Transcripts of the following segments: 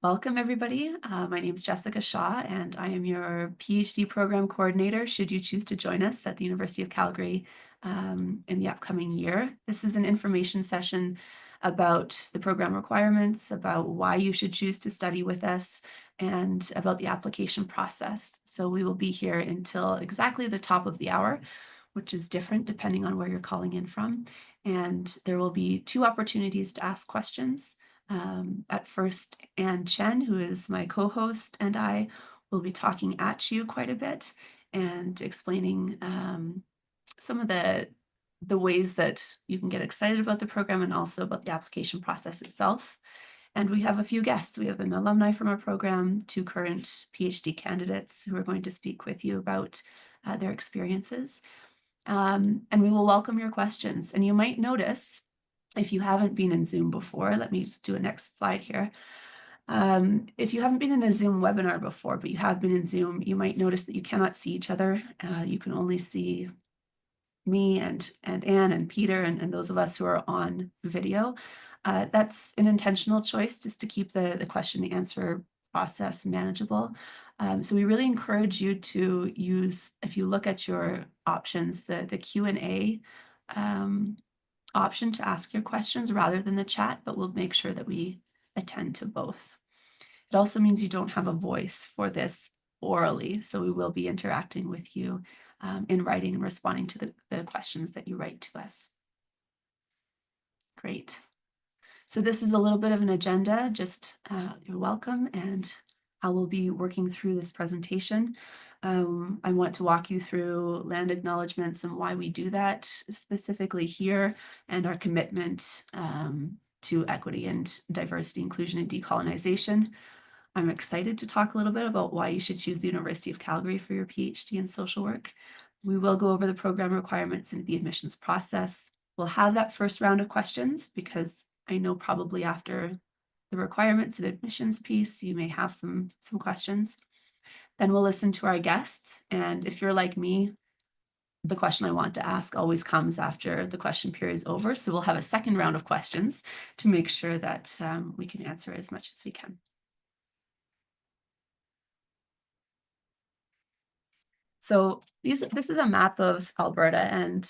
Welcome, everybody. My name is Jessica Shaw, and I am your PhD program coordinator should you choose to join us at the University of Calgary in the upcoming year. This is an information session about the program requirements, about why you should choose to study with us, and about the application process. So we will be here until exactly the top of the hour, which is different depending on where you're calling in from. And there will be two opportunities to ask questions. At first, Anne Chen, who is my co-host, and I will be talking at you quite a bit and explaining some of the ways that you can get excited about the program and also about the application process itself. And we have a few guests. We have an alumni from our program, two current PhD candidates who are going to speak with you about their experiences. And we will welcome your questions. And you might notice, if you haven't been in Zoom before, let me just do a next slide here. If you haven't been in a Zoom webinar before, but you have been in Zoom, you might notice that you cannot see each other. You can only see me and Anne and Peter and those of us who are on video. That's an intentional choice just to keep the question and answer process manageable. So we really encourage you to use, if you look at your options, the Q&A option to ask your questions rather than the chat, but we'll make sure that we attend to both. It also means you don't have a voice for this orally, so we will be interacting with you in writing and responding to the questions that you write to us. Great. So this is a little bit of an agenda, just you're welcome, and I will be working through this presentation. I want to walk you through land acknowledgements and why we do that specifically here, and our commitment to equity and diversity, inclusion, and decolonization. I'm excited to talk a little bit about why you should choose the University of Calgary for your PhD in social work. We will go over the program requirements and the admissions process. We'll have that first round of questions because I know probably after the requirements and admissions piece, you may have some questions. Then we'll listen to our guests. And if you're like me, the question I want to ask always comes after the question period is over. So we'll have a second round of questions to make sure that we can answer as much as we can. So this is a map of Alberta, and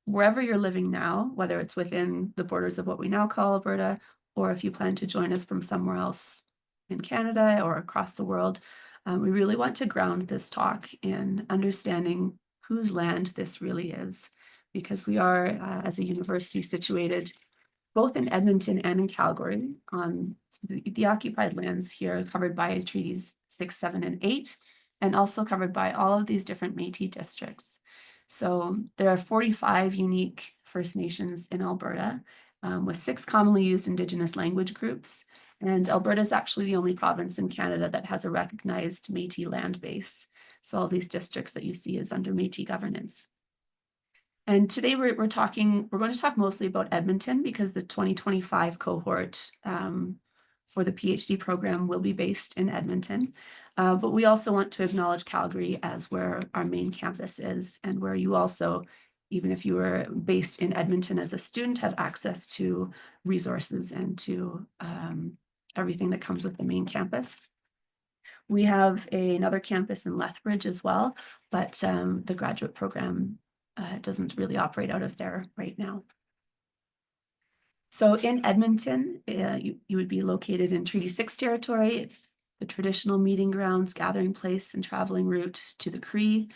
wherever you're living now, whether it's within the borders of what we now call Alberta, or if you plan to join us from somewhere else in Canada or across the world, we really want to ground this talk in understanding whose land this really is, because we are, as a university, situated both in Edmonton and in Calgary on the occupied lands here covered by Treaties 6, 7, and 8, and also covered by all of these different Métis districts. So there are 45 unique First Nations in Alberta, with 6 commonly used Indigenous language groups. And Alberta is actually the only province in Canada that has a recognized Métis land base. So all these districts that you see is under Métis governance. And today we're going to talk mostly about Edmonton because the 2025 cohort for the PhD program will be based in Edmonton. But we also want to acknowledge Calgary as where our main campus is, and where you also, even if you were based in Edmonton as a student, have access to resources and to everything that comes with the main campus. We have another campus in Lethbridge as well, but the graduate program doesn't really operate out of there right now. So in Edmonton, you would be located in Treaty 6 territory. It's the traditional meeting grounds, gathering place, and traveling route to the Cree,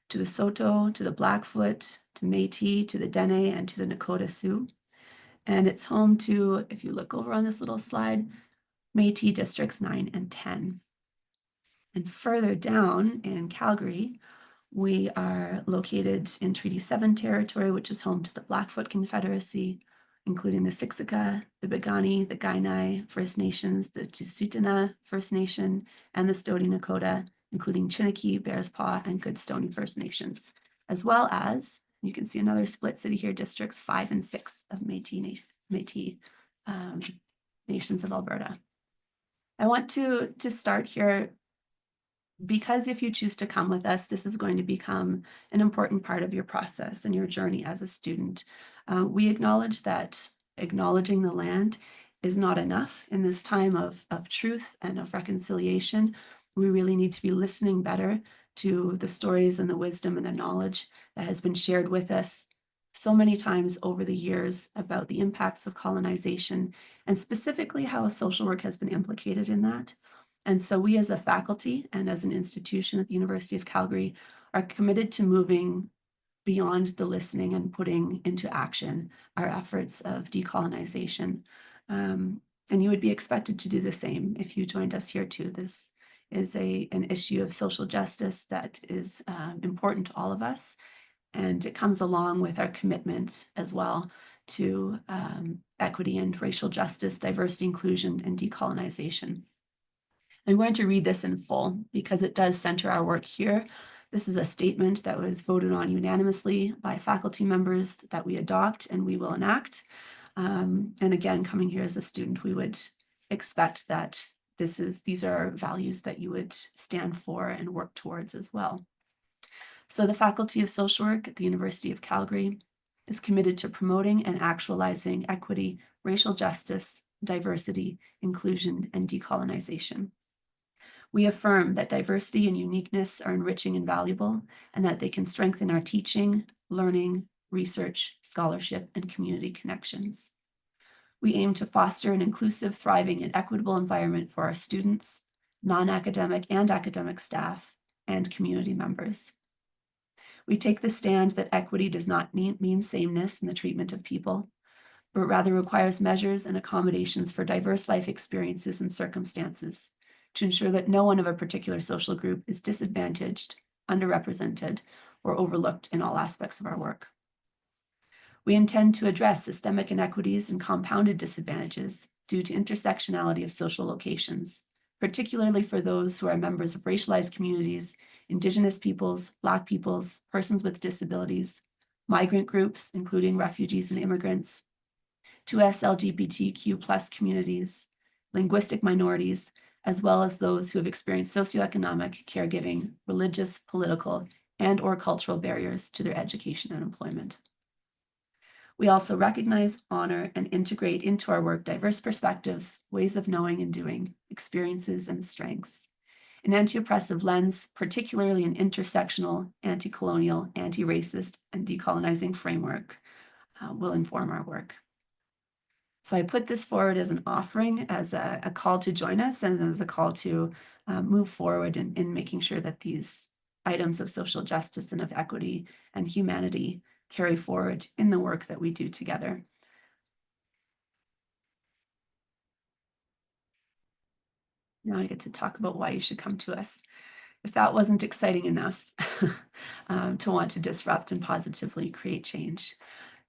to the Saulteaux, to the Blackfoot, to Métis, to the Dene, and to the Nakota Sioux. And it's home to, if you look over on this little slide, Métis districts 9 and 10. And further down in Calgary, we are located in Treaty 7 territory, which is home to the Blackfoot Confederacy, including the Siksika, the Piikani, the Kainai First Nations, the Tsuut'ina First Nation, and the Stoney Nakoda, including Chiniki, Bearspaw, and Goodstoney First Nations, as well as, you can see another split city here, districts 5 and 6 of Métis Nations of Alberta. I want to start here because if you choose to come with us, this is going to become an important part of your process and your journey as a student. We acknowledge that acknowledging the land is not enough in this time of truth and of reconciliation. We really need to be listening better to the stories and the wisdom and the knowledge that has been shared with us so many times over the years about the impacts of colonization, and specifically how social work has been implicated in that. And so we as a faculty and as an institution at the University of Calgary are committed to moving beyond the listening and putting into action our efforts of decolonization. And you would be expected to do the same if you joined us here too. This is an issue of social justice that is important to all of us. And it comes along with our commitment as well to equity and racial justice, diversity, inclusion, and decolonization. I'm going to read this in full because it does center our work here. This is a statement that was voted on unanimously by faculty members that we adopt and we will enact. And again, coming here as a student, we would expect that these are values that you would stand for and work towards as well. So the Faculty of Social Work at the University of Calgary is committed to promoting and actualizing equity, racial justice, diversity, inclusion, and decolonization. We affirm that diversity and uniqueness are enriching and valuable, and that they can strengthen our teaching, learning, research, scholarship, and community connections. We aim to foster an inclusive, thriving, and equitable environment for our students, non-academic and academic staff, and community members. We take the stand that equity does not mean sameness in the treatment of people, but rather requires measures and accommodations for diverse life experiences and circumstances to ensure that no one of a particular social group is disadvantaged, underrepresented, or overlooked in all aspects of our work. We intend to address systemic inequities and compounded disadvantages due to intersectionality of social locations, particularly for those who are members of racialized communities, Indigenous peoples, Black peoples, persons with disabilities, migrant groups, including refugees and immigrants, 2S LGBTQ+ communities, linguistic minorities, as well as those who have experienced socioeconomic, caregiving, religious, political, and/or cultural barriers to their education and employment. We also recognize, honor, and integrate into our work diverse perspectives, ways of knowing and doing, experiences, and strengths. An anti-oppressive lens, particularly an intersectional, anti-colonial, anti-racist, and decolonizing framework, will inform our work. So I put this forward as an offering, as a call to join us, and as a call to move forward in making sure that these items of social justice and of equity and humanity carry forward in the work that we do together. Now I get to talk about why you should come to us. If that wasn't exciting enough to want to disrupt and positively create change.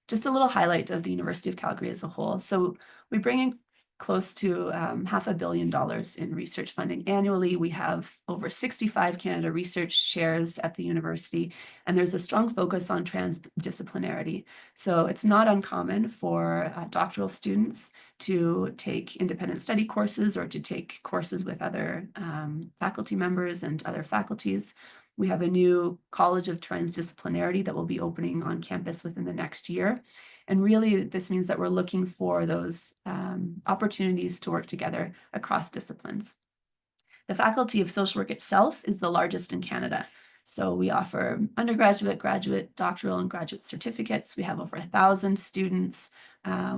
Just a little highlight of the University of Calgary as a whole. So we bring in close to $500 million in research funding annually. We have over 65 Canada Research Chairs at the university, and there's a strong focus on transdisciplinarity. So it's not uncommon for doctoral students to take independent study courses or to take courses with other faculty members and other faculties. We have a new College of Transdisciplinarity that will be opening on campus within the next year. And really, this means that we're looking for those opportunities to work together across disciplines. The Faculty of Social Work itself is the largest in Canada. So we offer undergraduate, graduate, doctoral, and graduate certificates. We have over 1,000 students.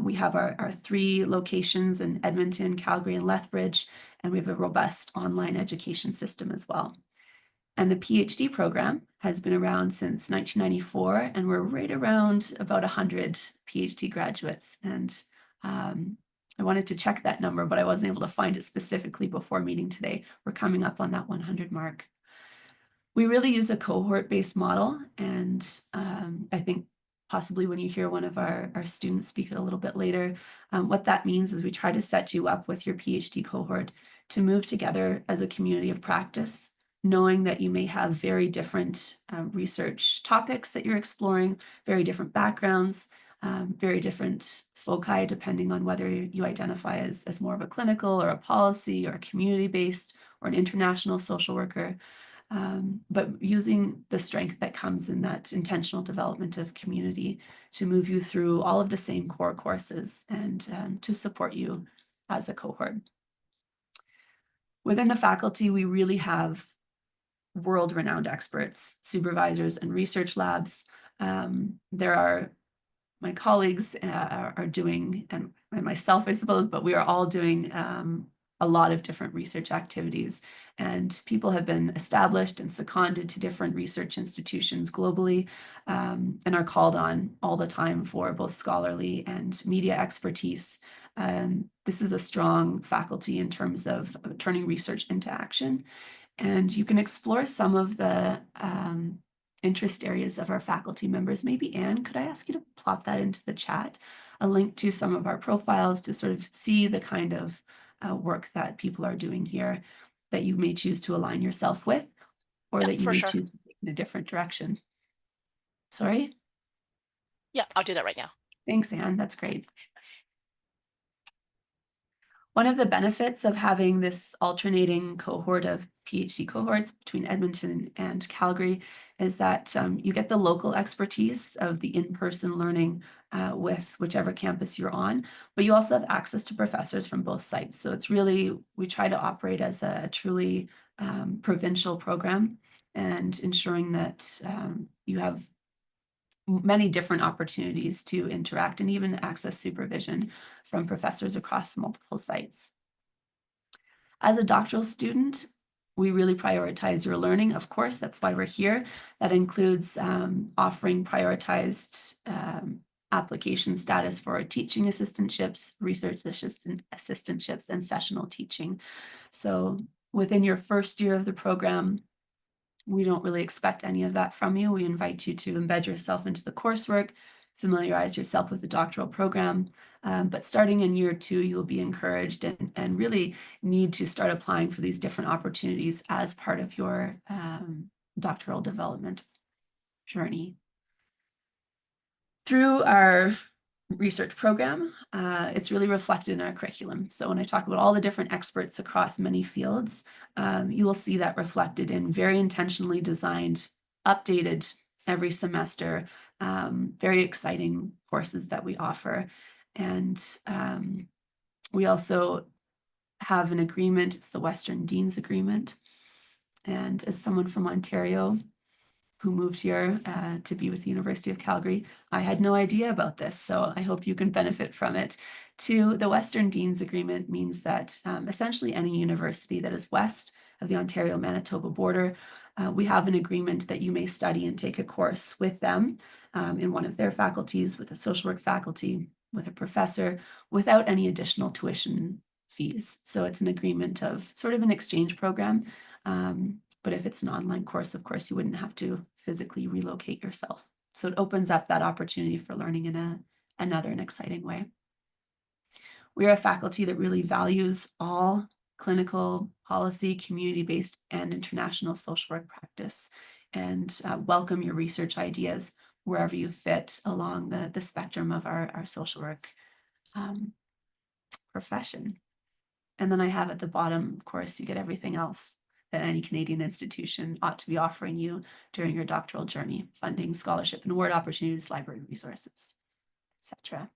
We have our 3 locations in Edmonton, Calgary, and Lethbridge, and we have a robust online education system as well. And the PhD program has been around since 1994, and we're right around about 100 PhD graduates. And I wanted to check that number, but I wasn't able to find it specifically before meeting today. We're coming up on that 100 mark. We really use a cohort-based model, and I think possibly when you hear one of our students speak a little bit later, what that means is we try to set you up with your PhD cohort to move together as a community of practice, knowing that you may have very different research topics that you're exploring, very different backgrounds, very different foci, depending on whether you identify as more of a clinical or a policy or a community-based or an international social worker. But using the strength that comes in that intentional development of community to move you through all of the same core courses and to support you as a cohort. Within the faculty, we really have world-renowned experts, supervisors, and research labs. There are my colleagues are doing, and myself, I suppose, but we are all doing a lot of different research activities. And people have been established and seconded to different research institutions globally, and are called on all the time for both scholarly and media expertise. This is a strong faculty in terms of turning research into action. And you can explore some of the interest areas of our faculty members. Maybe Anne, could I ask you to plop that into the chat, a link to some of our profiles to sort of see the kind of work that people are doing here that you may choose to align yourself with, or that you may choose to take in a different direction. Sorry? Yeah, I'll do that right now. Thanks, Anne. That's great. One of the benefits of having this alternating cohort of PhD cohorts between Edmonton and Calgary is that you get the local expertise of the in-person learning with whichever campus you're on, but you also have access to professors from both sites. So it's really, we try to operate as a truly provincial program, and ensuring that you have many different opportunities to interact and even access supervision from professors across multiple sites. As a doctoral student, we really prioritize your learning. Of course, that's why we're here. That includes offering prioritized application status for teaching assistantships, research assistantships, and sessional teaching. So within your first year of the program, we don't really expect any of that from you. We invite you to embed yourself into the coursework, familiarize yourself with the doctoral program. But starting in year 2, you'll be encouraged and really need to start applying for these different opportunities as part of your doctoral development journey. Through our research program, it's really reflected in our curriculum. So when I talk about all the different experts across many fields, you will see that reflected in very intentionally designed, updated every semester, very exciting courses that we offer. And we also have an agreement, it's the Western Dean's Agreement. And as someone from Ontario who moved here to be with the University of Calgary, I had no idea about this, so I hope you can benefit from it. The Western Dean's Agreement means that essentially any university that is west of the Ontario-Manitoba border, we have an agreement that you may study and take a course with them in one of their faculties, with a social work faculty, with a professor, without any additional tuition fees. So it's an agreement of sort of an exchange program. But if it's an online course, of course, you wouldn't have to physically relocate yourself. So it opens up that opportunity for learning in another and exciting way. We are a faculty that really values all clinical, policy, community-based, and international social work practice, and welcome your research ideas wherever you fit along the spectrum of our social work profession. And then I have at the bottom, of course, you get everything else that any Canadian institution ought to be offering you during your doctoral journey: funding, scholarship and award opportunities, library resources, etc.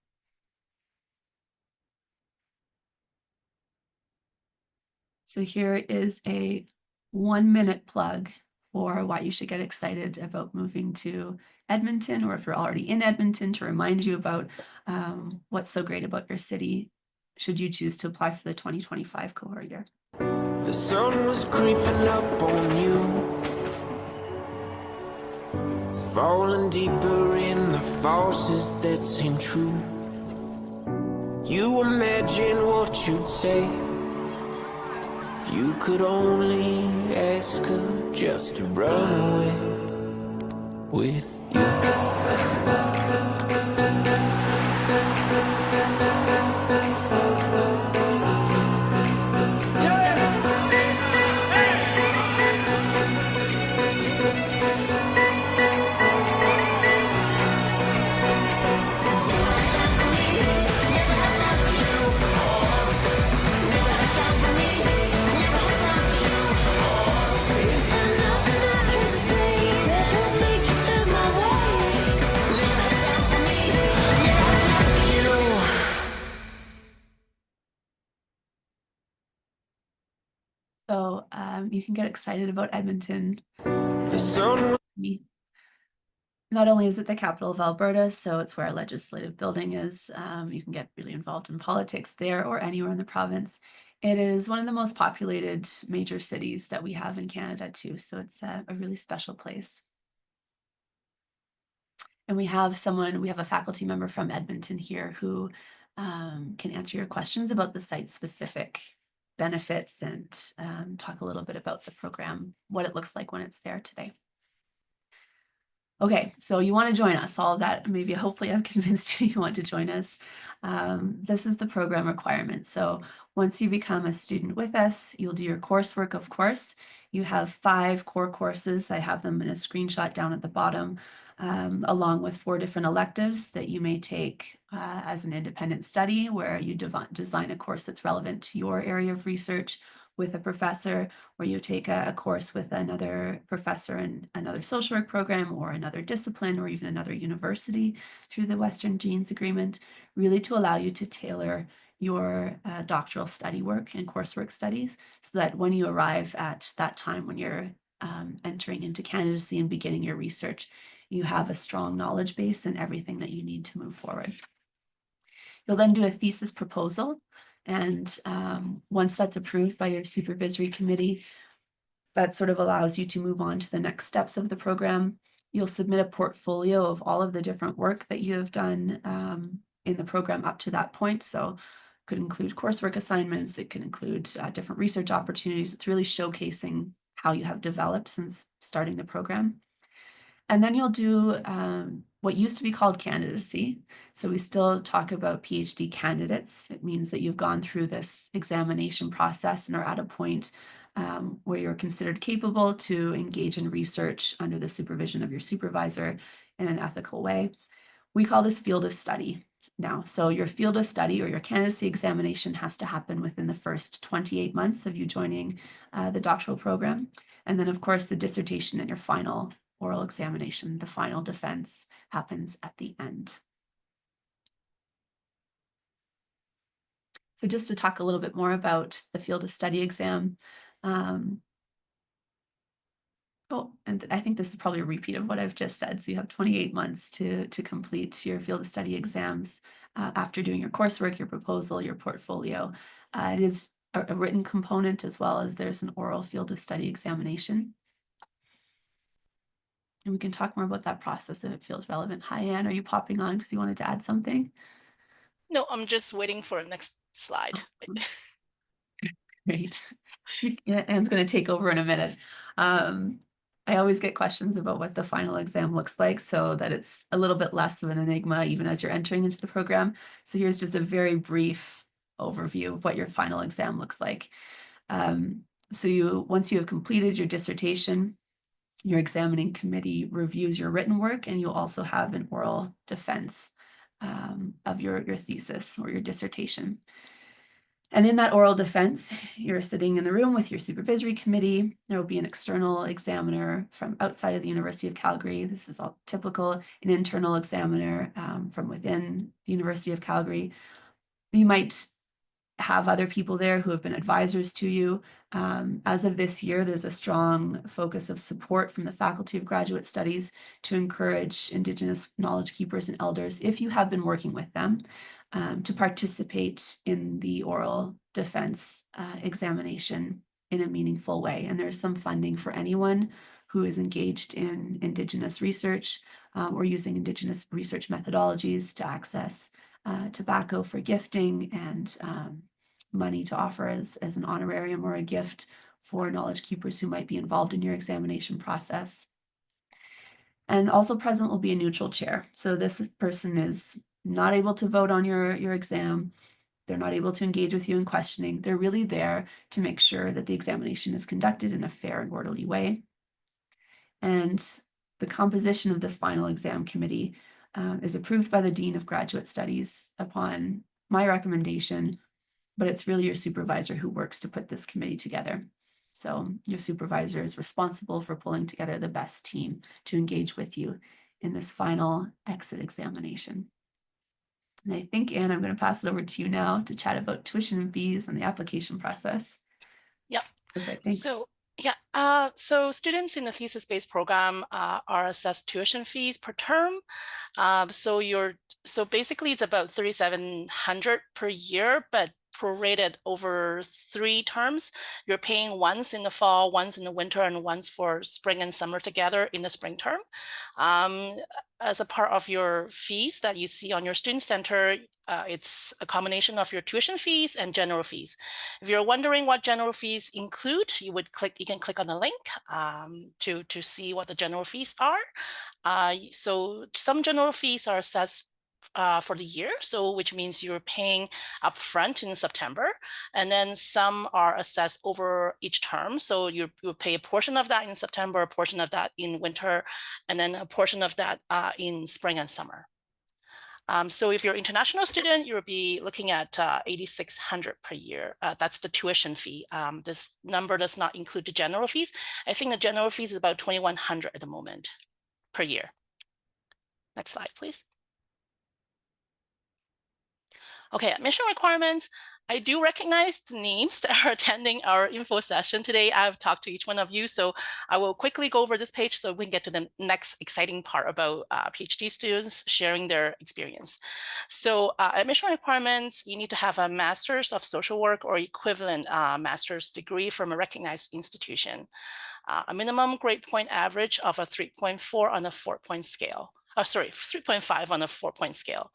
So here is a 1-minute plug for why you should get excited about moving to Edmonton, or if you're already in Edmonton, to remind you about what's so great about your city, should you choose to apply for the 2025 cohort year. The sun was creeping up on you, falling deeper in the forces that seem true. You imagine what you'd say if you could only ask her just to run away with you. So you can get excited about Edmonton. The sun Not only is it the capital of Alberta, so it's where our legislative building is. You can get really involved in politics there or anywhere in the province. It is one of the most populated major cities that we have in Canada too, so it's a really special place. And we have a faculty member from Edmonton here who can answer your questions about the site-specific benefits and talk a little bit about the program, what it looks like when it's there today. Okay, so you want to join us, all of that. Maybe hopefully I've convinced you want to join us. This is the program requirement. So once you become a student with us, you'll do your coursework, of course. You have 5 core courses. I have them in a screenshot down at the bottom, along with 4 different electives that you may take as an independent study, where you design a course that's relevant to your area of research with a professor, or you take a course with another professor in another social work program or another discipline or even another university through the Western Genes Agreement, really to allow you to tailor your doctoral study work and coursework studies so that when you arrive at that time when you're entering into candidacy and beginning your research, you have a strong knowledge base and everything that you need to move forward. You'll then do a thesis proposal. And once that's approved by your supervisory committee, that sort of allows you to move on to the next steps of the program. You'll submit a portfolio of all of the different work that you have done in the program up to that point. So it could include coursework assignments, it could include different research opportunities. It's really showcasing how you have developed since starting the program. And then you'll do what used to be called candidacy. So we still talk about PhD candidates. It means that you've gone through this examination process and are at a point where you're considered capable to engage in research under the supervision of your supervisor in an ethical way. We call this field of study now. So your field of study or your candidacy examination has to happen within the first 28 months of you joining the doctoral program. And then, of course, the dissertation and your final oral examination, the final defense, happens at the end. So just to talk a little bit more about the field of study exam. And I think this is probably a repeat of what I've just said. So you have 28 months to complete your field of study exams after doing your coursework, your proposal, your portfolio. It is a written component as well as there's an oral field of study examination. And we can talk more about that process if it feels relevant. Hi, Anne, are you popping on because you wanted to add something? No, I'm just waiting for the next slide. Great. Anne's going to take over in a minute. I always get questions about what the final exam looks like so that it's a little bit less of an enigma even as you're entering into the program. So here's just a very brief overview of what your final exam looks like. So once you have completed your dissertation, your examining committee reviews your written work, and you'll also have an oral defense of your thesis or your dissertation. And in that oral defense, you're sitting in the room with your supervisory committee. There will be an external examiner from outside of the University of Calgary. This is all typical, an internal examiner from within the University of Calgary. You might have other people there who have been advisors to you. As of this year, there's a strong focus of support from the Faculty of Graduate Studies to encourage Indigenous knowledge keepers and elders, if you have been working with them, to participate in the oral defense examination in a meaningful way. And there's some funding for anyone who is engaged in Indigenous research or using Indigenous research methodologies to access tobacco for gifting and money to offer as an honorarium or a gift for knowledge keepers who might be involved in your examination process. And also present will be a neutral chair. So this person is not able to vote on your exam. They're not able to engage with you in questioning. They're really there to make sure that the examination is conducted in a fair and orderly way. And the composition of this final exam committee is approved by the Dean of Graduate Studies upon my recommendation, but it's really your supervisor who works to put this committee together. So your supervisor is responsible for pulling together the best team to engage with you in this final exit examination. And I think, Anne, I'm going to pass it over to you now to chat about tuition and fees and the application process. Yep. Perfect. Thanks. So yeah, so students in the thesis-based program are assessed tuition fees per term. So basically it's about $3,700 per year, but prorated over 3 terms. You're paying once in the fall, once in the winter, and once for spring and summer together in the spring term. As a part of your fees that you see on your student center, it's a combination of your tuition fees and general fees. If you're wondering what general fees include, you can click on the link to see what the general fees are. So some general fees are assessed for the year, so which means you're paying upfront in September, and then some are assessed over each term. So you pay a portion of that in September, a portion of that in winter, and then a portion of that in spring and summer. So if you're an international student, you'll be looking at $8,600 per year. That's the tuition fee. This number does not include the general fees. I think the general fees is about $2,100 at the moment per year. Next slide, please. Okay, admission requirements. I do recognize the names that are attending our info session today. I've talked to each one of you, so I will quickly go over this page so we can get to the next exciting part about PhD students sharing their experience. So admission requirements, you need to have a Master's of Social Work or equivalent master's degree from a recognized institution. A minimum grade point average of a 3.4 on a 4-point scale. 3.5 on a 4-point scale.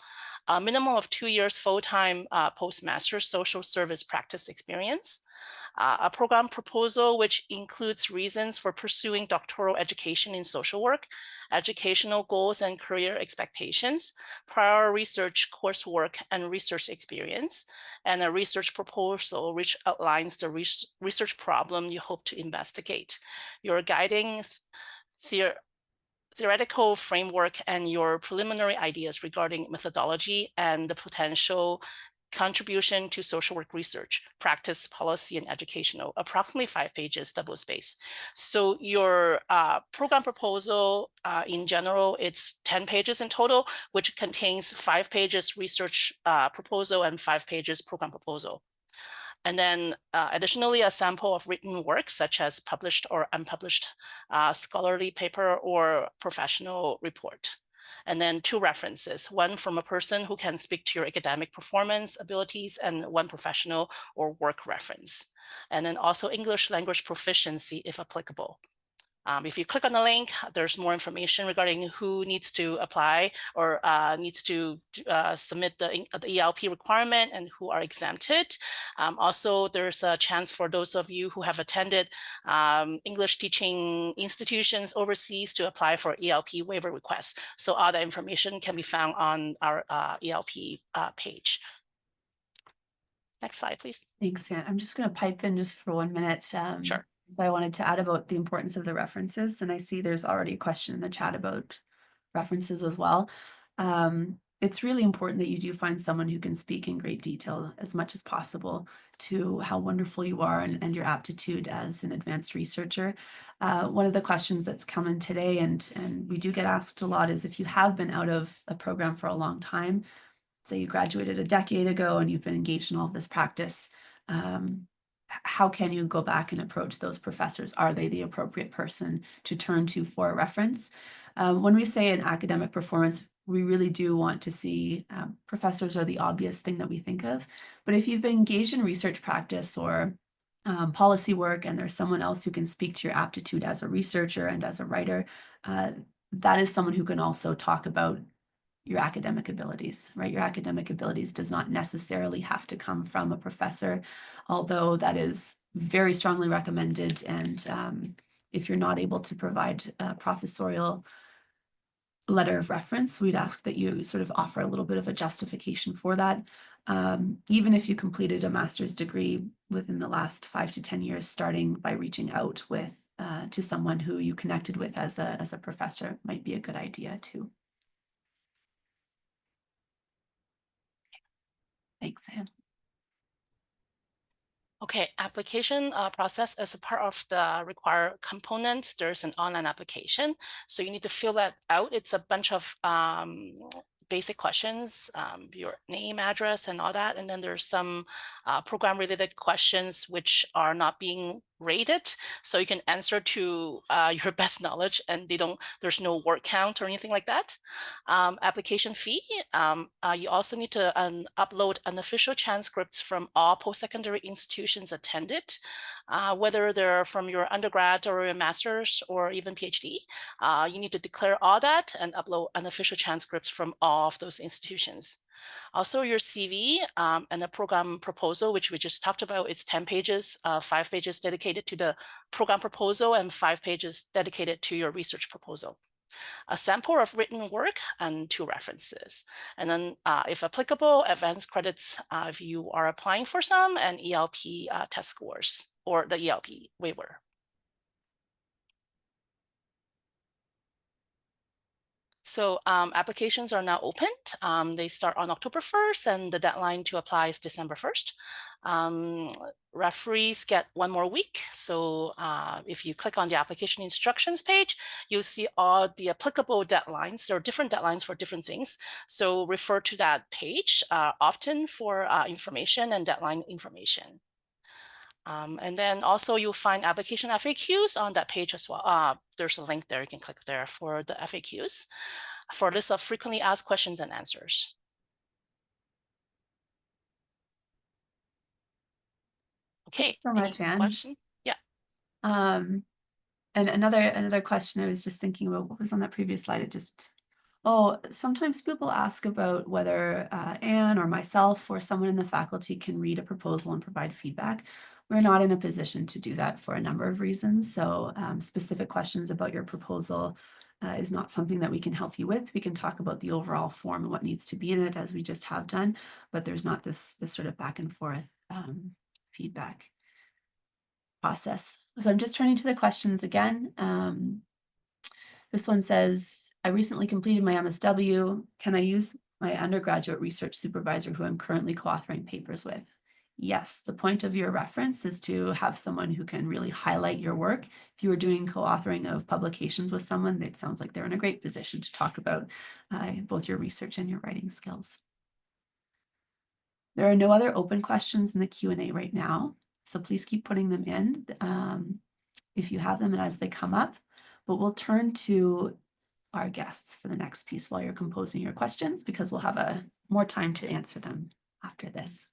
A minimum of 2 years full-time postmaster's social service practice experience. A program proposal which includes reasons for pursuing doctoral education in social work, educational goals and career expectations, prior research coursework and research experience, and a research proposal which outlines the research problem you hope to investigate. Your guiding theoretical framework and your preliminary ideas regarding methodology and the potential contribution to social work research, practice, policy, and educational, approximately 5 pages, double space. So your program proposal, in general, it's 10 pages in total, which contains 5 pages research proposal and 5 pages program proposal. And then additionally, a sample of written work, such as published or unpublished scholarly paper or professional report. And then 2 references, one from a person who can speak to your academic performance abilities and one professional or work reference. And then also English language proficiency, if applicable. If you click on the link, there's more information regarding who needs to apply or needs to submit the ELP requirement and who are exempted. Also, there's a chance for those of you who have attended English teaching institutions overseas to apply for ELP waiver requests. So all the information can be found on our ELP page. Next slide, please. Thanks, Anne. I'm just going to pipe in just for 1 minute. Sure. I wanted to add about the importance of the references, and I see there's already a question in the chat about references as well. It's really important that you do find someone who can speak in great detail as much as possible to how wonderful you are and your aptitude as an advanced researcher. One of the questions that's come in today, and we do get asked a lot, is if you have been out of a program for a long time, say you graduated a decade ago and you've been engaged in all of this practice, how can you go back and approach those professors? Are they the appropriate person to turn to for a reference? When we say an academic performance, we really do want to see professors are the obvious thing that we think of. But if you've been engaged in research practice or policy work and there's someone else who can speak to your aptitude as a researcher and as a writer, that is someone who can also talk about your academic abilities, right? Your academic abilities does not necessarily have to come from a professor, although that is very strongly recommended. And if you're not able to provide a professorial letter of reference, we'd ask that you sort of offer a little bit of a justification for that. Even if you completed a master's degree within the last 5 to 10 years, starting by reaching out with to someone who you connected with as a professor might be a good idea too. Thanks, Anne. Okay, application process as a part of the required components, there's an online application. So you need to fill that out. It's a bunch of basic questions, your name, address, and all that. And then there's some program related questions which are not being rate it, so you can answer to your best knowledge, and there's no word count or anything like that. Application fee, you also need to upload unofficial transcripts from all post-secondary institutions attended, whether they're from your undergrad or your master's or even PhD. You need to declare all that and upload unofficial transcripts from all of those institutions. Also, your CV and the program proposal, which we just talked about, it's 10 pages, 5 pages dedicated to the program proposal and 5 pages dedicated to your research proposal. A sample of written work and 2 references. And then if applicable, advanced credits if you are applying for some, and ELP test scores or the ELP waiver. So applications are now opened. They start on October 1st, and the deadline to apply is December 1st. Referees get 1 more week. So if you click on the application instructions page, you'll see all the applicable deadlines. There are different deadlines for different things. So refer to that page often for information and deadline information. And then also you'll find application FAQs on that page as well. There's a link there, you can click there for the FAQs for a list of frequently asked questions and answers. Okay, Thanks so much, any Anne. questions? Yeah. And another question I was just thinking about, what was on that previous slide? Sometimes people ask about whether Anne or myself or someone in the faculty can read a proposal and provide feedback. We're not in a position to do that for a number of reasons. So specific questions about your proposal is not something that we can help you with. We can talk about the overall form and what needs to be in it, as we just have done, but there's not this sort of back and forth feedback process. So I'm just turning to the questions again. This one says, I recently completed my MSW. Can I use my undergraduate research supervisor who I'm currently co-authoring papers with? Yes, the point of your reference is to have someone who can really highlight your work. If you were doing co-authoring of publications with someone, it sounds like they're in a great position to talk about both your research and your writing skills. There are no other open questions in the Q&A right now, so please keep putting them in if you have them and as they come up. But we'll turn to our guests for the next piece while you're composing your questions, because we'll have more time to answer them after this.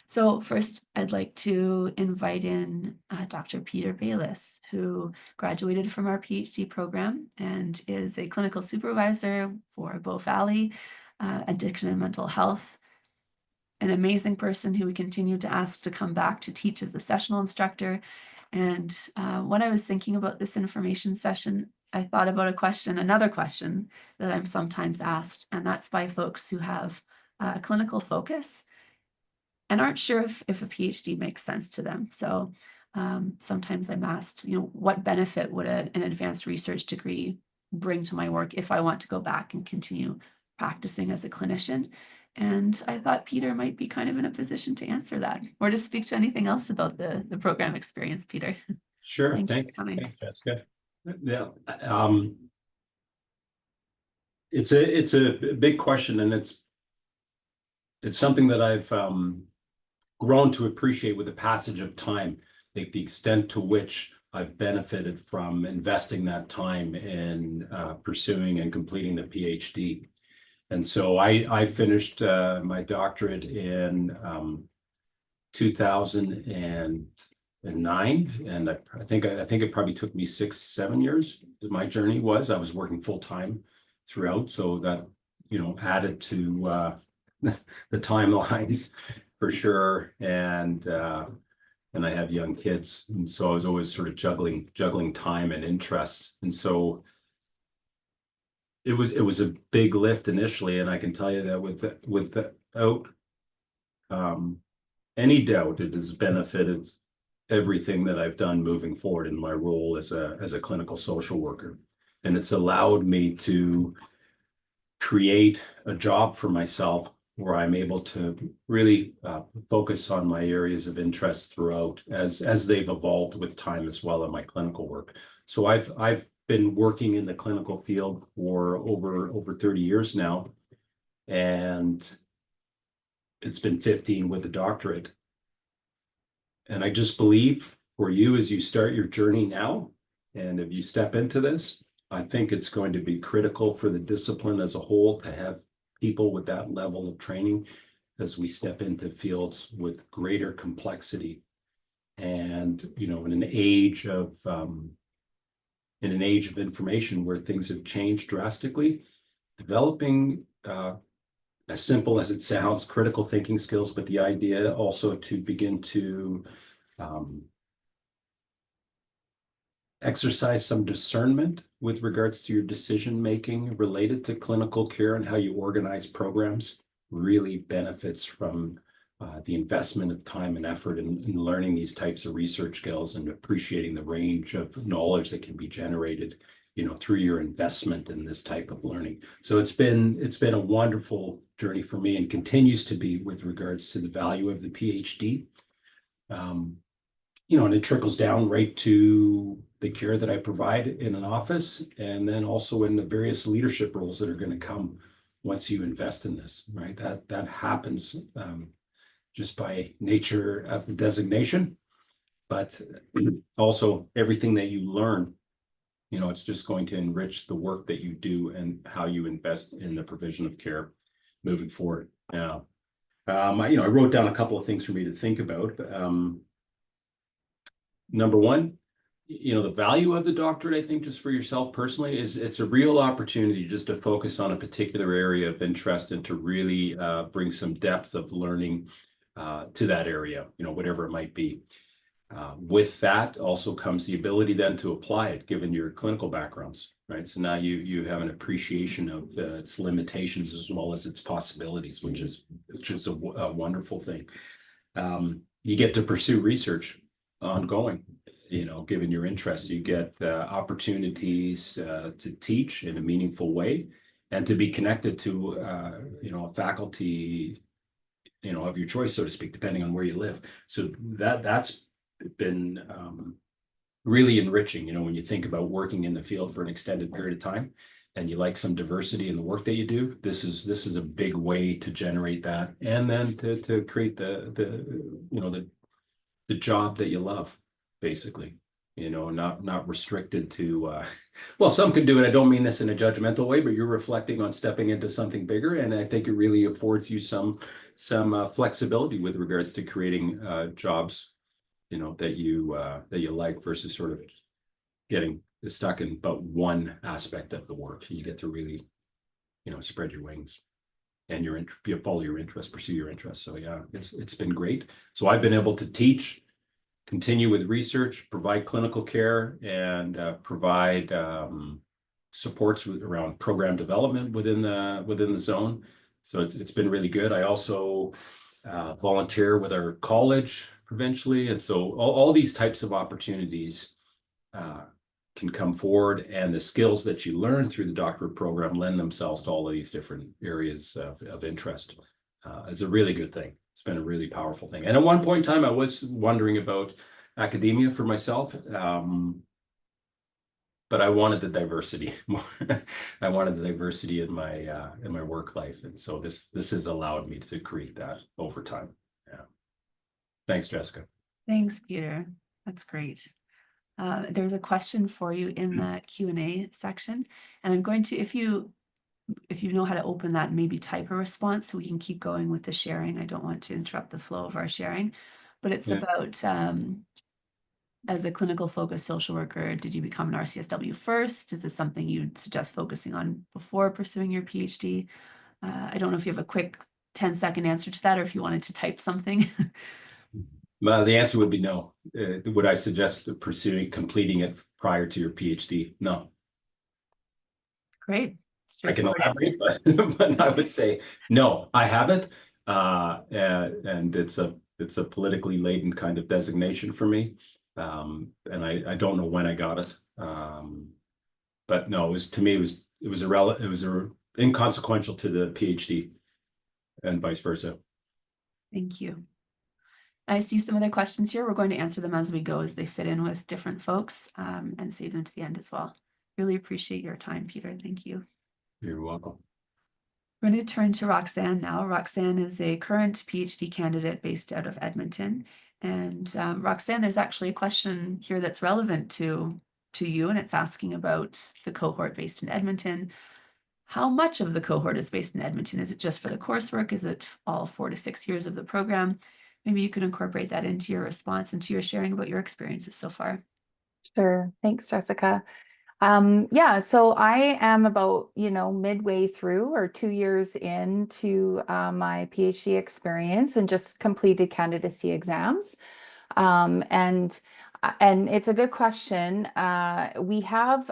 So first, I'd like to invite in Dr. Peter Bayless, who graduated from our PhD program and is a clinical supervisor for Bow Valley Addiction and Mental Health. An amazing person who we continue to ask to come back to teach as a sessional instructor. And when I was thinking about this information session, I thought about another question that I'm sometimes asked, and that's by folks who have a clinical focus and aren't sure if a PhD makes sense to them. So sometimes I'm asked, what benefit would an advanced research degree bring to my work if I want to go back and continue practicing as a clinician? And I thought Peter might be kind of in a position to answer that, or to speak to anything else about the program experience, Peter. Sure, Thanks, thanks, Jessica. Yeah, it's a big question, and it's something that I've grown to appreciate with the passage of time, like the extent to which I've benefited from investing that time in pursuing and completing the PhD. And so I finished my doctorate in 2009, and I think it probably took me 6-7 years. My journey was I was working full time throughout, so that added to the timelines for sure. And I had young kids, and so I was always sort of juggling time and interest, and so it was a big lift initially. And I can tell you that without any doubt, it has benefited everything that I've done moving forward in my role as a clinical social worker. And it's allowed me to create a job for myself where I'm able to really focus on my areas of interest throughout as they've evolved with time as well in my clinical work. So I've been working in the clinical field for over 30 years now, and it's been 15 with the doctorate. And I just believe for you as you start your journey now, and if you step into this, I think it's going to be critical for the discipline as a whole to have people with that level of training as we step into fields with greater complexity. And, you know, in an age of information where things have changed drastically, developing as simple as it sounds, critical thinking skills, but the idea also to begin to exercise some discernment with regards to your decision making related to clinical care and how you organize programs really benefits from the investment of time and effort in learning these types of research skills and appreciating the range of knowledge that can be generated, you know, through your investment in this type of learning. So it's been a wonderful journey for me and continues to be with regards to the value of the PhD. You know, and it trickles down right to the care that I provide in an office, and then also in the various leadership roles that are going to come once you invest in this, right? That happens just by nature of the designation, but also everything that you learn, you know, it's just going to enrich the work that you do and how you invest in the provision of care moving forward. Now, you know, I wrote down a couple of things for me to think about. Number one, you know, the value of the doctorate, I think, just for yourself personally, is it's a real opportunity just to focus on a particular area of interest and to really bring some depth of learning to that area, you know, whatever it might be. With that also comes the ability then to apply it, given your clinical backgrounds, right? So now you have an appreciation of its limitations as well as its possibilities, which is a wonderful thing. You get to pursue research ongoing, you know, given your interest. You get opportunities to teach in a meaningful way and to be connected to, you know, a faculty, you know, of your choice, so to speak, depending on where you live. So that's been really enriching, you know, when you think about working in the field for an extended period of time and you like some diversity in the work that you do. This is a big way to generate that, and then to create the job that you love, basically, you know, not restricted to, well, some could do it. I don't mean this in a judgmental way, but you're reflecting on stepping into something bigger. And I think it really affords you some flexibility with regards to creating jobs, you know, that you like versus sort of getting stuck in but one aspect of the work. You get to really, you know, spread your wings and follow your interest, pursue your interests. So yeah, it's been great. So I've been able to teach, continue with research, provide clinical care, and provide supports around program development within the zone. So it's been really good. I also volunteer with our college provincially, and so all these types of opportunities can come forward, and the skills that you learn through the doctorate program lend themselves to all of these different areas of interest. It's a really good thing. It's been a really powerful thing. And at one point in time, I was wondering about academia for myself, but I wanted the diversity more. I wanted the diversity in my work life, and so this has allowed me to create that over time. Yeah. Thanks, Jessica. Thanks, Peter. That's great. There's a question for you in the Q&A section, and I'm going to, if you know how to open that, maybe type a response so we can keep going with the sharing. I don't want to interrupt the flow of our sharing, but it's about, as a clinical focused social worker, did you become an RCSW first? Is this something you'd suggest focusing on before pursuing your PhD? I don't know if you have a quick 10-second answer to that, or if you wanted to type something. The answer would be no. Would I suggest completing it prior to your PhD? No. Great. I can elaborate, but I would say no, I haven't. And it's a politically laden kind of designation for me. And I don't know when I got it. But no, it was inconsequential to the PhD and vice versa. Thank you. I see some other questions here. We're going to answer them as we go, as they fit in with different folks, and save them to the end as well. Really appreciate your time, Peter. Thank you. You're welcome. We're going to turn to Roxanne now. Roxanne is a current PhD candidate based out of Edmonton, And Roxanne, there's actually a question here that's relevant to you, and it's asking about the cohort based in Edmonton. How much of the cohort is based in Edmonton? Is it just for the coursework? Is it all 4 to 6 years of the program? Maybe you could incorporate that into your response, into your sharing about your experiences so far. Sure. Thanks, Jessica. Yeah, so I am about, midway through or 2 years into my PhD experience and just completed candidacy exams. And it's a good question. We have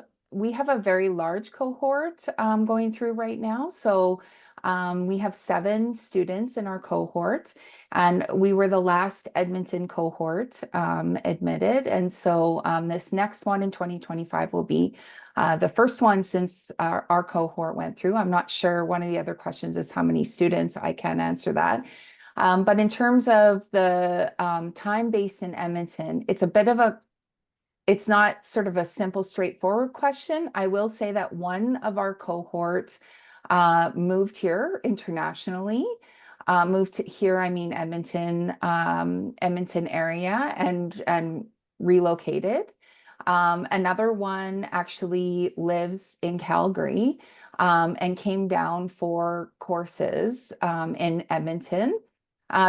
a very large cohort going through right now. So we have 7 students in our cohort, and we were the last Edmonton cohort admitted. And so this next one in 2025 will be the first one since our cohort went through. I'm not sure. One of the other questions is how many students. I can't answer that. But in terms of the time base in Edmonton, it's not sort of a simple, straightforward question. I will say that one of our cohorts moved here internationally. Moved to here, I mean Edmonton, Edmonton area, and relocated. Another one actually lives in Calgary and came down for courses in Edmonton.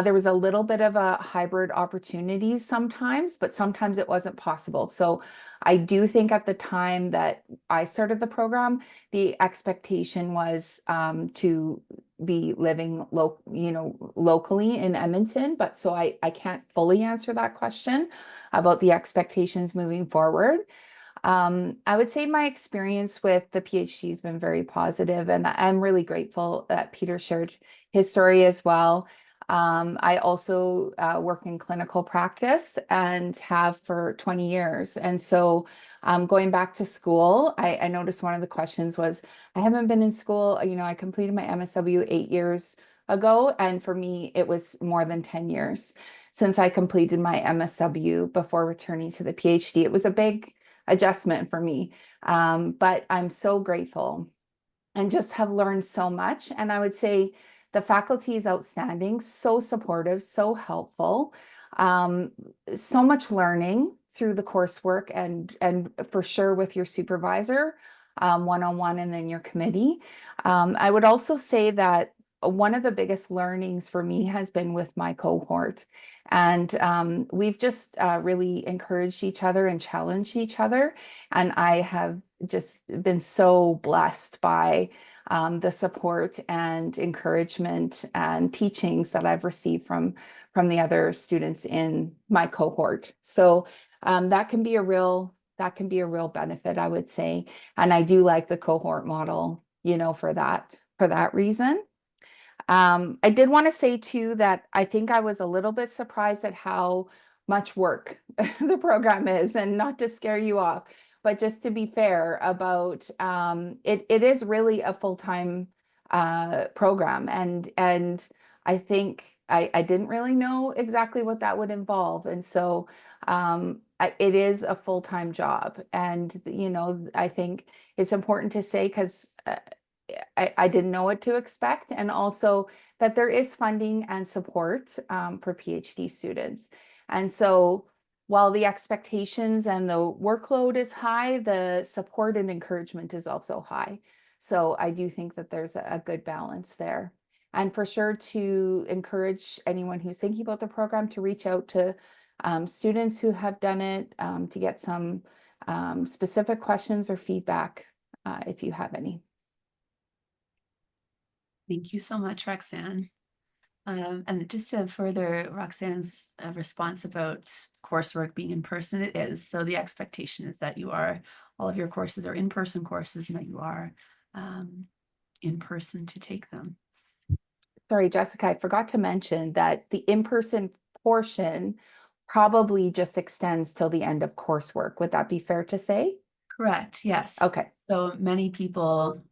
There was a little bit of a hybrid opportunities sometimes, but sometimes it wasn't possible. So I do think at the time that I started the program, the expectation was to be living locally in Edmonton. But so I can't fully answer that question about the expectations moving forward. I would say my experience with the PhD has been very positive, and I'm really grateful that Peter shared his story as well. I also work in clinical practice and have for 20 years. And so going back to school, I noticed one of the questions was, I haven't been in school, I completed my MSW 8 years ago. And for me, it was more than 10 years since I completed my MSW before returning to the PhD. It was a big adjustment for me, but I'm so grateful and just have learned so much. And I would say the faculty is outstanding, so supportive, so helpful, so much learning through the coursework and for sure with your supervisor, one-on-one, and then your committee. I would also say that one of the biggest learnings for me has been with my cohort. And we've just really encouraged each other and challenged each other. And I have just been so blessed by the support and encouragement and teachings that I've received from the other students in my cohort. So that can be a real benefit, I would say. And I do like the cohort model, for that reason. I did want to say too that I think I was a little bit surprised at how much work the program is, and not to scare you off, but just to be fair about it is really a full-time program, and I think I didn't really know exactly what that would involve, and so it is a full-time job. And I think it's important to say, because I didn't know what to expect, and also that there is funding and support for PhD students. And so while the expectations and the workload is high, the support and encouragement is also high. So I do think that there's a good balance there. And for sure to encourage anyone who's thinking about the program to reach out to students who have done it to get some specific questions or feedback if you have any. Thank you so much, Roxanne. And just to further Roxanne's response about coursework being in person, it is. So the expectation is that all of your courses are in-person courses, and that you are in person to take them. Sorry, Jessica, I forgot to mention that the in-person portion probably just extends till the end of coursework. Would that be fair to say? Correct, yes. Okay. So many people,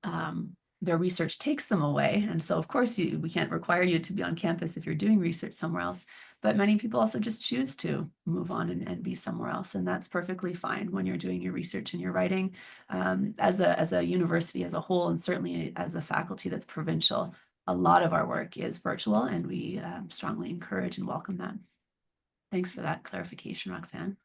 their research takes them away. And so of course we can't require you to be on campus if you're doing research somewhere else, but many people also just choose to move on and be somewhere else. And that's perfectly fine when you're doing your research and your writing. As a university as a whole, and certainly as a faculty that's provincial, a lot of our work is virtual, and we strongly encourage and welcome that. Thanks for that clarification, Roxanne.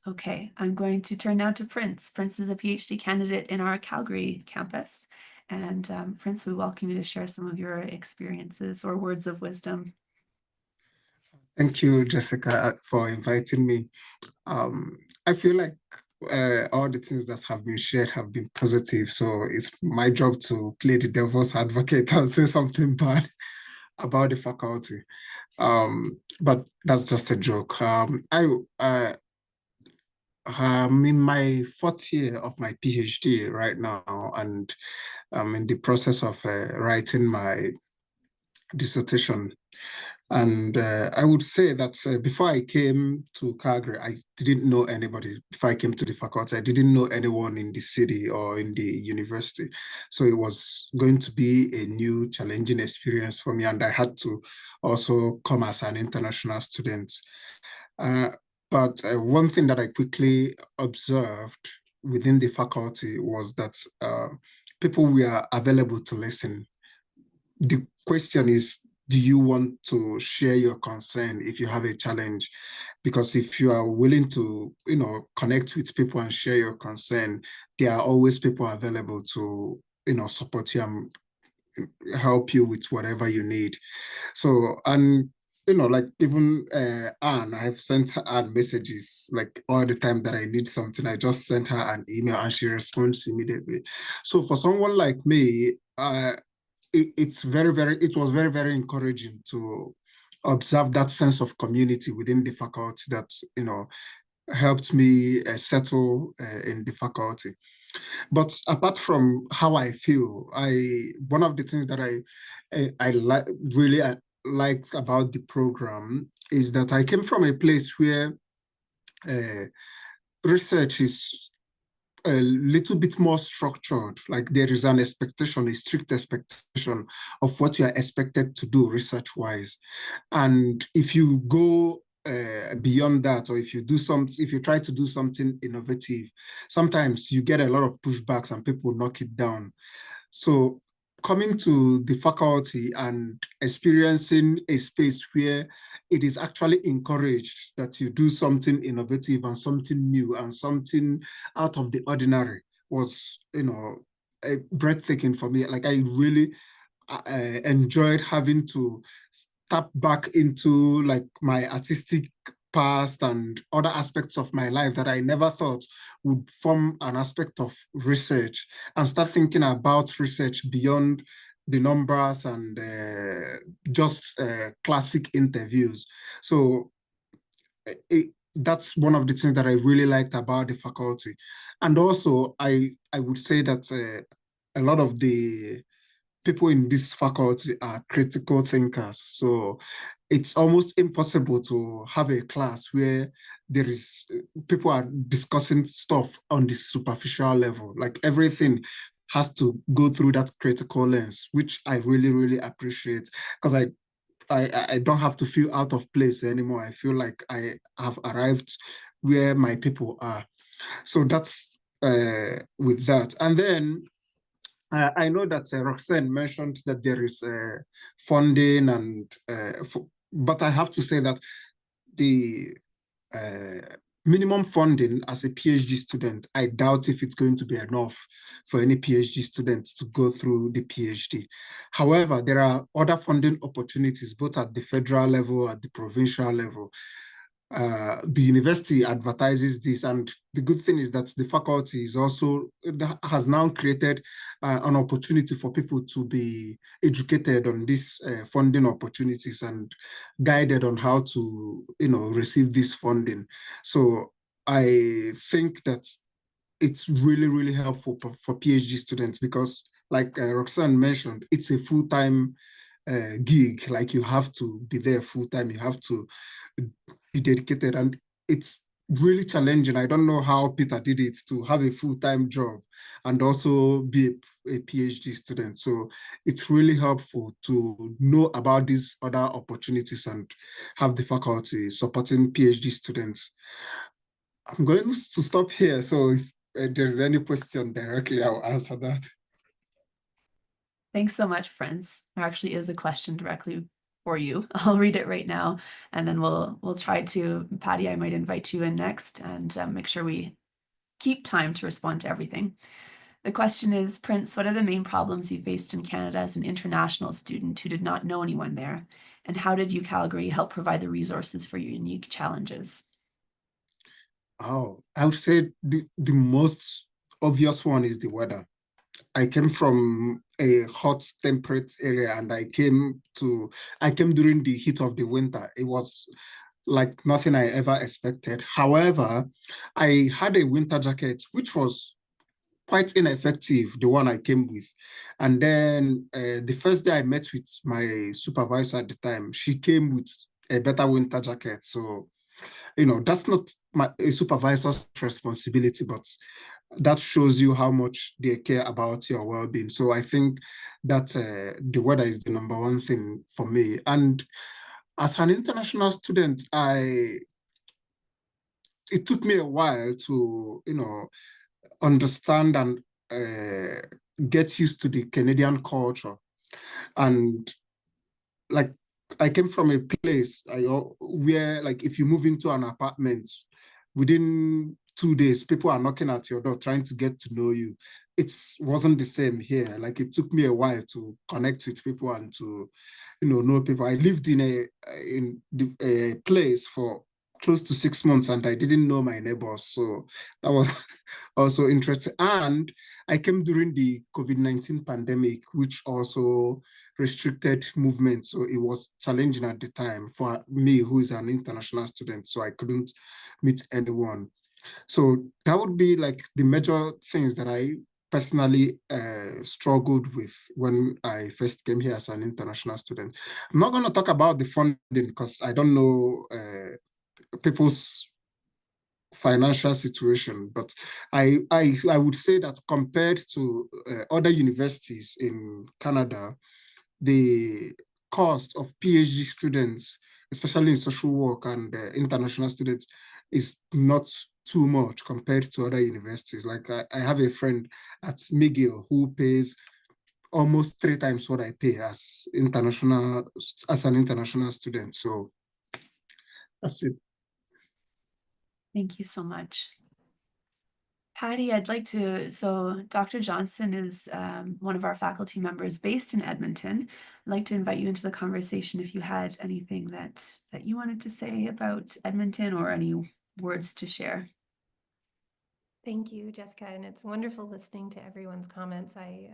Okay, I'm going to turn now to Prince. Prince is a PhD candidate in our Calgary campus. And Prince, we welcome you to share some of your experiences or words of wisdom. Thank you, Jessica, for inviting me. I feel like all the things that have been shared have been positive. So it's my job to play the devil's advocate and say something bad about the faculty. But that's just a joke. I'm in my 4th year of my PhD right now, and I'm in the process of writing my dissertation. And I would say that before I came to Calgary, I didn't know anybody. Before I came to the faculty, I didn't know anyone in the city or in the university. So it was going to be a new challenging experience for me. And I had to also come as an international student. But one thing that I quickly observed within the faculty was that people were available to listen. The question is, do you want to share your concern if you have a challenge? Because if you are willing to, connect with people and share your concern, there are always people available to, support you and help you with whatever you need. So, and like even Anne, I've sent Anne messages like all the time that I need something. I just sent her an email and she responds immediately. So for someone like me, it was very, very encouraging to observe that sense of community within the faculty that, helped me settle in the faculty. But apart from how I feel, one of the things that I really like about the program is that I came from a place where research is a little bit more structured. Like there is an expectation, a strict expectation of what you are expected to do research-wise. And if you go beyond that, or if you try to do something innovative, sometimes you get a lot of pushbacks and people knock it down. So coming to the faculty and experiencing a space where it is actually encouraged that you do something innovative and something new and something out of the ordinary was, breathtaking for me. Like I really enjoyed having to tap back into like my artistic past and other aspects of my life that I never thought would form an aspect of research, and start thinking about research beyond the numbers and just classic interviews. So that's one of the things that I really liked about the faculty. And also I would say that a lot of the people in this faculty are critical thinkers. So it's almost impossible to have a class where people are discussing stuff on the superficial level. Like everything has to go through that critical lens, which I really, really appreciate, because I don't have to feel out of place anymore. I feel like I have arrived where my people are. So that's with that. And then I know that Roxanne mentioned that there is funding, but I have to say that the minimum funding as a PhD student, I doubt if it's going to be enough for any PhD student to go through the PhD. However, there are other funding opportunities, both at the federal level, at the provincial level. The university advertises this, and the good thing is that the faculty has now created an opportunity for people to be educated on these funding opportunities and guided on how to, receive this funding. So I think that it's really, really helpful for PhD students because, like Roxanne mentioned, it's a full-time gig. Like you have to be there full-time. You have to be dedicated, and it's really challenging. I don't know how Peter did it to have a full-time job and also be a PhD student. So it's really helpful to know about these other opportunities and have the faculty supporting PhD students. I'm going to stop here. So if there's any question directly, I'll answer that. Thanks so much, Prince. There actually is a question directly for you. I'll read it right now, and then we'll try to, Patty, I might invite you in next and make sure we keep time to respond to everything. The question is, Prince, what are the main problems you faced in Canada as an international student who did not know anyone there? And how did U Calgary help provide the resources for your unique challenges? Oh, I would say the most obvious one is the weather. I came from a hot temperate area and I came during the heat of the winter. It was like nothing I ever expected. However, I had a winter jacket, which was quite ineffective, the one I came with. And then the first day I met with my supervisor at the time, she came with a better winter jacket. So, that's not a supervisor's responsibility, but that shows you how much they care about your well-being. So I think that the weather is the number one thing for me. And as an international student, it took me a while to, understand and get used to the Canadian culture. And like, I came from a place where, like, if you move into an apartment, within 2 days, people are knocking at your door trying to get to know you. It wasn't the same here. Like, it took me a while to connect with people and to, know people. I lived in a place for close to 6 months and I didn't know my neighbors. So that was also interesting. And I came during the COVID-19 pandemic, which also restricted movement. So it was challenging at the time for me, who is an international student. So I couldn't meet anyone. So that would be like the major things that I personally struggled with when I first came here as an international student. I'm not going to talk about the funding because I don't know people's financial situation, but I would say that compared to other universities in Canada, the cost of PhD students, especially in social work and international students, is not too much compared to other universities. Like I have a friend at McGill who pays almost 3 times what I pay as an international student. So that's it. Thank you so much. Patty, I'd like to, so Dr. Johnson is one of our faculty members based in Edmonton. I'd like to invite you into the conversation if you had anything that you wanted to say about Edmonton or any words to share. Thank you, Jessica, and it's wonderful listening to everyone's comments. I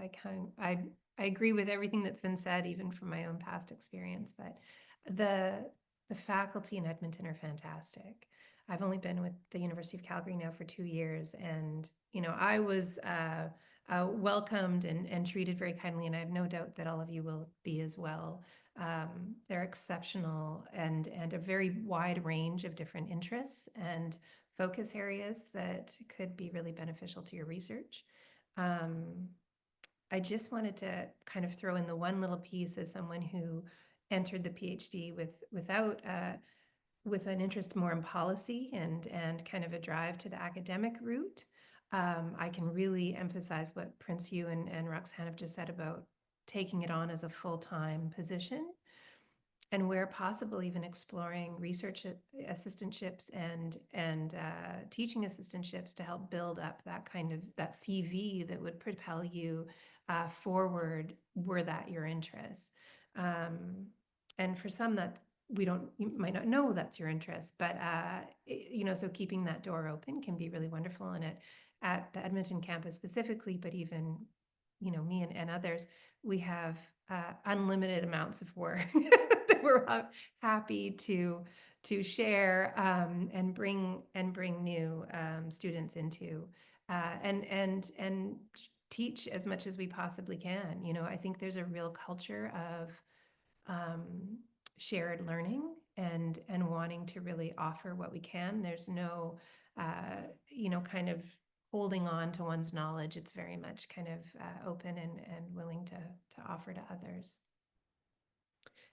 agree with everything that's been said, even from my own past experience. But the faculty in Edmonton are fantastic. I've only been with the University of Calgary now for 2 years, and I was welcomed and treated very kindly, and I have no doubt that all of you will be as well. They're exceptional and a very wide range of different interests and focus areas that could be really beneficial to your research. I just wanted to kind of throw in the one little piece as someone who entered the PhD with an interest more in policy and kind of a drive to the academic route. I can really emphasize what Prince, you and Roxanne have just said about taking it on as a full-time position, and where possible, even exploring research assistantships and teaching assistantships to help build up that CV that would propel you forward, were that your interest. And for some, that you might not know that's your interest, but so keeping that door open can be really wonderful. And at the Edmonton campus specifically, but even me and others, we have unlimited amounts of work that we're happy to share and bring new students into and teach as much as we possibly can. I think there's a real culture of shared learning and wanting to really offer what we can. There's no kind of holding on to one's knowledge. It's very much kind of open and willing to offer to others.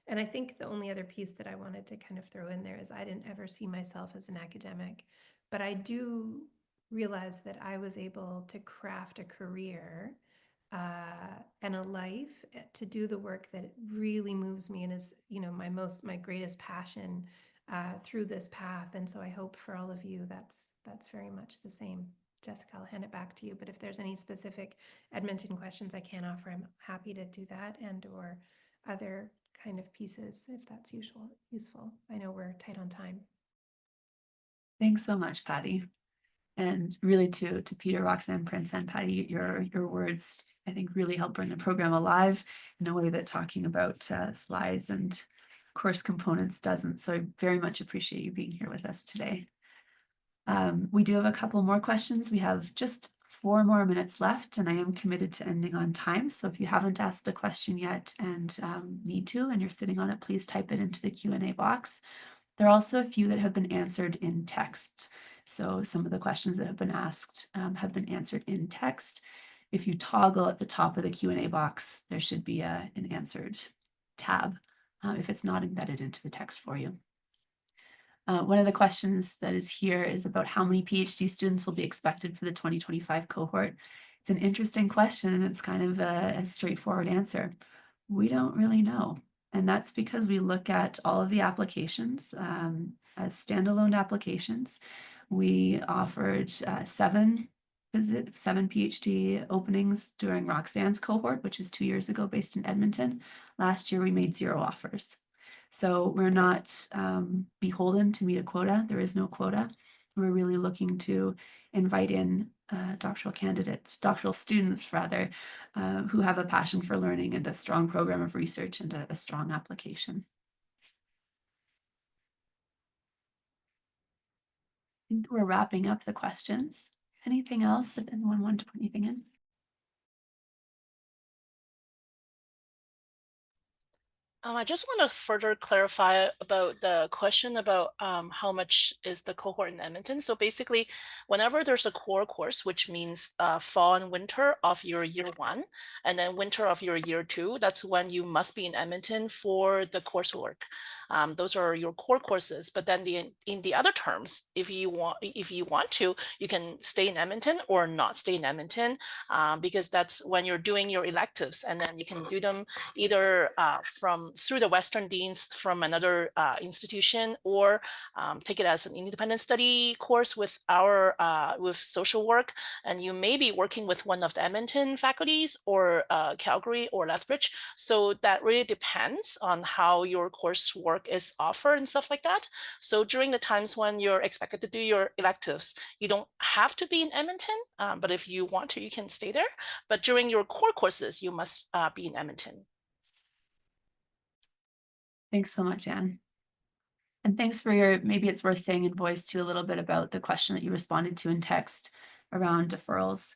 And I think the only other piece that I wanted to kind of throw in there is I didn't ever see myself as an academic, but I do realize that I was able to craft a career and a life to do the work that really moves me and is, you know, my greatest passion through this path. And so I hope for all of you that's very much the same. Jessica, I'll hand it back to you. But if there's any specific Edmonton questions I can offer, I'm happy to do that, and or other kind of pieces if that's useful. I know we're tight on time. Thanks so much, Patty. And really to Peter, Roxanne, Prince, and Patty, your words, I think, really help bring the program alive in a way that talking about slides and course components doesn't. So I very much appreciate you being here with us today. We do have a couple more questions. We have just 4 more minutes left, and I am committed to ending on time. So if you haven't asked a question yet and need to, and you're sitting on it, please type it into the Q&A box. There are also a few that have been answered in text. So some of the questions that have been asked have been answered in text. If you toggle at the top of the Q&A box, there should be an answered tab if it's not embedded into the text for you. One of the questions that is here is about how many PhD students will be expected for the 2025 cohort. It's an interesting question, and it's kind of a straightforward answer. We don't really know. And that's because we look at all of the applications as standalone applications. We offered 7 PhD openings during Roxanne's cohort, which was 2 years ago, based in Edmonton. Last year, we made 0 offers. So we're not beholden to meet a quota. There is no quota. We're really looking to invite in doctoral students rather, who have a passion for learning and a strong program of research and a strong application. I think we're wrapping up the questions. Anything else? If anyone wanted to put anything in? I just want to further clarify about the question about how much is the cohort in Edmonton. So basically, whenever there's a core course, which means fall and winter of your year 1, and then winter of your year 2, that's when you must be in Edmonton for the coursework. Those are your core courses. But then in the other terms, if you want to, you can stay in Edmonton or not stay in Edmonton, because that's when you're doing your electives, and then you can do them either through the Western Deans from another institution, or take it as an independent study course with with social work, and you may be working with one of the Edmonton faculties or Calgary or Lethbridge. So that really depends on how your coursework is offered and stuff like that. So during the times when you're expected to do your electives, you don't have to be in Edmonton, but if you want to, you can stay there. But during your core courses, you must be in Edmonton. Thanks so much, Anne. And thanks for maybe it's worth saying in voice too a little bit about the question that you responded to in text around deferrals.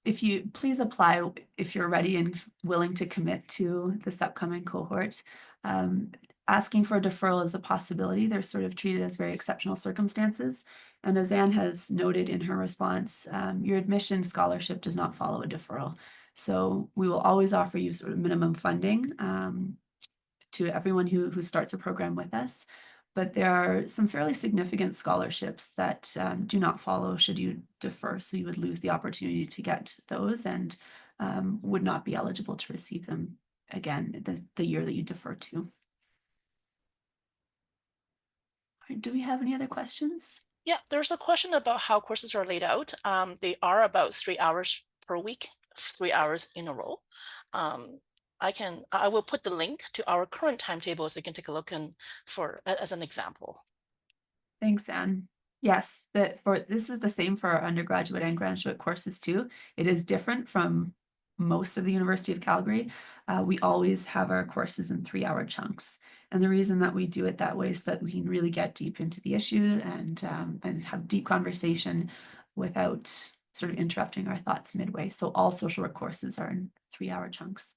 If you please apply if you're ready and willing to commit to this upcoming cohort. Asking for a deferral is a possibility. They're sort of treated as very exceptional circumstances. And as Anne has noted in her response, your admission scholarship does not follow a deferral. So we will always offer you sort of minimum funding to everyone who starts a program with us. But there are some fairly significant scholarships that do not follow should you defer. So you would lose the opportunity to get those and would not be eligible to receive them again the year that you defer to. All right, do we have any other questions? Yeah, there's a question about how courses are laid out. They are about 3 hours per week, 3 hours in a row. I will put the link to our current timetable so you can take a look and as an example. Thanks, Anne. Yes, this is the same for our undergraduate and graduate courses too. It is different from most of the University of Calgary. We always have our courses in 3-hour chunks. And the reason that we do it that way is that we can really get deep into the issue and have deep conversation without sort of interrupting our thoughts midway. So all social work courses are in 3-hour chunks.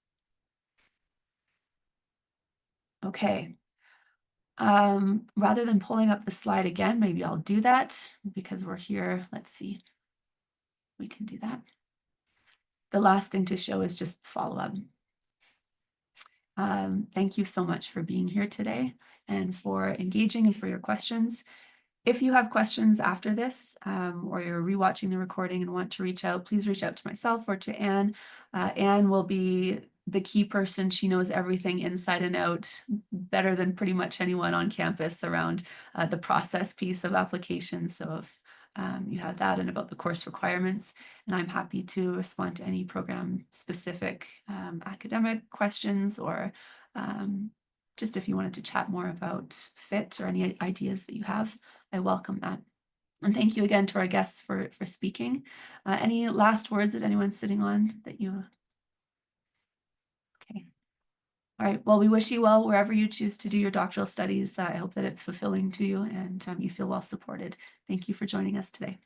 Okay. Rather than pulling up the slide again, maybe I'll do that because we're here. Let's see. We can do that. The last thing to show is just follow up. Thank you so much for being here today and for engaging and for your questions. If you have questions after this, or you're rewatching the recording and want to reach out, please reach out to myself or to Anne. Anne will be the key person. She knows everything inside and out better than pretty much anyone on campus around the process piece of applications. So if you have that and about the course requirements, and I'm happy to respond to any program specific academic questions, or just if you wanted to chat more about fit or any ideas that you have, I welcome that. And thank you again to our guests for speaking. Any last words that anyone's sitting on that you? Okay. All right. Well, we wish you well wherever you choose to do your doctoral studies. I hope that it's fulfilling to you and you feel well supported. Thank you for joining us today.